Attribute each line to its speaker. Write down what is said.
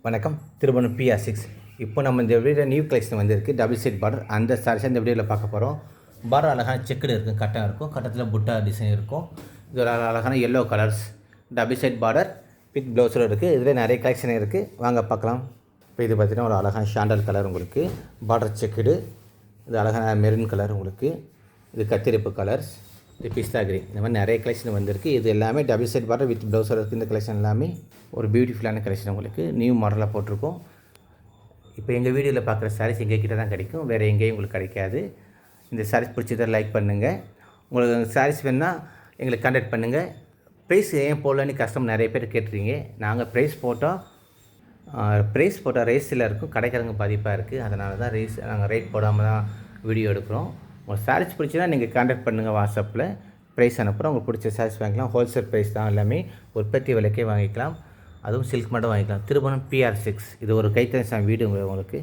Speaker 1: வணக்கம். திருபுவனம் PR6. இப்போ நம்ம இந்த வீடியோ நியூ கலெக்ஷன் வந்திருக்கு. டபுள் சைட் பார்டர் அந்த சாரீஸ் இந்த வீடியோவில் பார்க்க போகிறோம். பார்டர் அழகான செக்குடு இருக்கும், கட்டாக இருக்கும், கட்டத்தில் புட்டா டிசைன் இருக்கும். இது ஒரு அழகான yellow colours double side border with ப்ளவுஸில் இருக்குது. இதில் நிறைய கலெக்ஷன் இருக்குது, வாங்க பார்க்கலாம். இப்போ இது பார்த்திங்கன்னா ஒரு அழகான ஷாண்டல் கலர் உங்களுக்கு, பார்டர் செக்குடு. இது அழகான மெரூன் கலர் உங்களுக்கு, இது கத்திரிப்பு கலர்ஸ், இது பிஸ்தா கிரீன். இந்த மாதிரி நிறைய கலெக்ஷன் வந்திருக்கு. இது எல்லாமே டபுள் சைட் பார்டர் வித் ப்ளவுஸில் இருக்குது. இந்த கலெக்ஷன் எல்லாமே ஒரு பியூட்டிஃபுல்லான கலெக்ஷன் உங்களுக்கு நியூ மாடலாக போட்டிருக்கோம். இப்போ எங்கள் வீடியோவில் பார்க்குற சாரீஸ் எங்கள் கிட்ட தான் கிடைக்கும், வேறு எங்கேயும் உங்களுக்கு கிடைக்காது. இந்த சாரீஸ் பிடிச்சதை லைக் பண்ணுங்கள். உங்களுக்கு சாரீஸ் வேணுன்னா எங்களுக்கு கான்டாக்ட் பண்ணுங்கள். ப்ரைஸ் ஏன் போடலன்னு கஸ்டமர் நிறைய பேர் கேட்டுறீங்க. நாங்கள் ப்ரைஸ் போட்டால் ரேஸில் இருக்கும், கிடைக்கிறவங்க பாதிப்பாக இருக்குது. அதனால தான் நாங்கள் ரேட் போடாமல் தான் வீடியோ எடுக்கிறோம். உங்களுக்கு சாரீஸ் பிடிச்சினா நீங்கள் கான்டாக்ட் பண்ணுங்கள், வாட்ஸ்அப்பில் ப்ரைஸ் அனுப்புகிறோம். உங்களுக்கு பிடிச்ச சாரீஸ் வாங்கிக்கலாம். ஹோல்சேல் ப்ரைஸ் தான், எல்லாமே உற்பத்தி விலைக்கே வாங்கிக்கலாம். அதுவும் சில்க் மட்டும் வாங்கிக்கலாம். திருபுவனம் PR6. இது ஒரு கைத்தறி வீடு உங்களுக்கு.